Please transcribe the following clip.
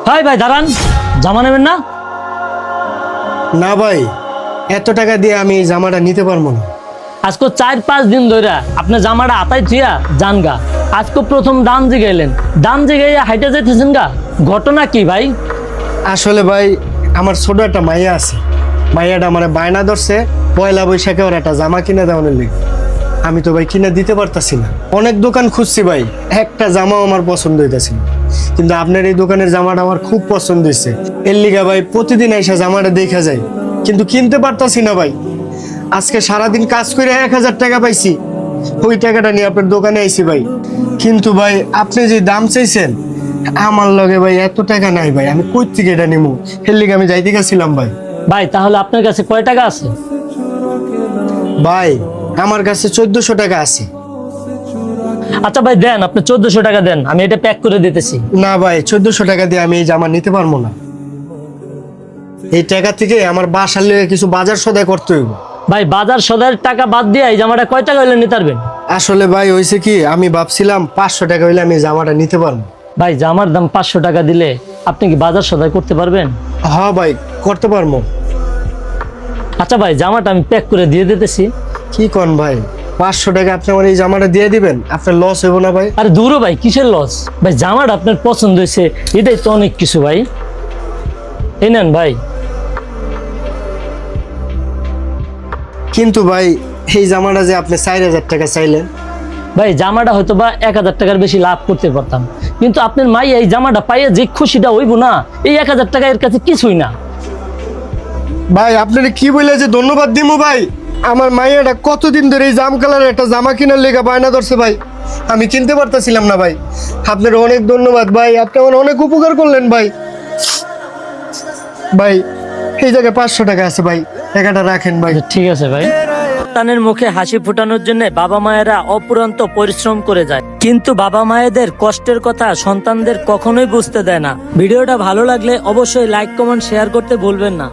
ভাই ভাই দাঁড়ান, জামা নেবেন না? না ভাই, এত টাকা দিয়ে আমি এই জামাটা নিতে পারবো না। আজকে 4-5 দিন ধরে আপনার জামাটা আতাই থিয়া যান গা। আজকে প্রথম দাম জিগাইলেন, দাম জিগাইয়া হাইটে যাইতেছেন গা। ঘটনা কি ভাই? আসলে ভাই, আমার ছোট একটা মাইয়া আছে। মাইয়াটা আমার বায়না ধরছে পয়লা বৈশাখে ওর একটা জামা কিনে দেওয়ানোর লেগে। আমি তো ভাই কিনে দিতে পারতাছি না। অনেক দোকান খুঁজছি ভাই, একটা জামাও আমার পছন্দ হইতাছে না। কিন্তু আপনার এই দোকানের জামাটা আমার খুব পছন্দ হয়েছে। এর লিগা ভাই প্রতিদিন এসে জামাটা দেখা যায়, কিন্তু কিনতে পারতাছি না ভাই। আজকে সারাদিন কাজ করে 1000 টাকা পাইছি, ওই টাকাটা নিয়ে আপনার দোকানে আইছি ভাই। কিন্তু ভাই আপনি যে দাম চাইছেন, আমার লগে ভাই এত টাকা নাই ভাই। আমি কই থেকে এটা নিমু? এর লিগে আমি যাইতে গেছিলাম ভাই। ভাই তাহলে আপনার কাছে কয় টাকা আছে? ভাই আমার কাছে 1400 টাকা আছে। আচ্ছা ভাই দেন, আপনি 1400 টাকা দেন, আমি এটা প্যাক করে দিতেছি। না ভাই, 1400 টাকা দিয়ে আমি এই জামা নিতে পারবো না। এই টাকা থেকে আমার বাসার লেগে কিছু বাজার সদাই করতে হইব। ভাই বাজার সদাইয়ের টাকা বাদ দিয়ে এই জামাটা কয় টাকা হইলে নিতে পারবেন? আসলে ভাই হয়েছে কি, আমি ভাবছিলাম 500 টাকা হইলে আমি এই জামাটা নিতে পারবো। ভাই জামার দাম 500 টাকা দিলে আপনি কি বাজার সদাই করতে পারবেন? হ্যাঁ ভাই, করতে পারবো। আচ্ছা ভাই জামাটা আমি প্যাক করে দিয়ে দিতেছি। কি কোন ভাই, 500 টাকা আপনি আমার এই জামাটা দিয়ে দিবেন? আপনার লস হইব না ভাই? আরে দূরও ভাই, কিসের লস? ভাই জামাটা আপনার পছন্দ হয়েছে, এটাই তো অনেক কিছু ভাই। এই নেন ভাই। কিন্তু ভাই এই জামাটা যে আপনি 4000 টাকা চাইলেন। ভাই জামাটা হয়তো বা 1000 টাকার বেশি লাভ করতে পারতাম, কিন্তু আপনার মাই এই জামাটা পাইয়া যে খুশিটা হইব না, এই 1000 টাকা এর কাছে কিছুই না। ভাই আপনারা কি বলে যে ধন্যবাদ দিমু ভাই? আমার মাইয়াটা কতদিন ধরে এই জাম কালারের একটা জামা কিনার লেগা বায়না ধরছে ভাই, আমি কিনতে পারতাছিলাম না ভাই। আপনার অনেক ধন্যবাদ ভাই, আপনি আমার অনেক উপকার করলেন ভাই। ভাই এই জায়গায় 500 টাকা আছে ভাই, টাকাটা রাখেন ভাই। ঠিক আছে ভাই। সন্তানের মুখে হাসি ফোটানোর জন্য বাবা মায়েরা অপুরন্ত পরিশ্রম করে যায়, কিন্তু বাবা মায়েদের কষ্টের কথা সন্তানদের কখনোই বুঝতে দেয় না। ভিডিওটা ভালো লাগলে অবশ্যই লাইক কমেন্ট শেয়ার করতে ভুলবেন না।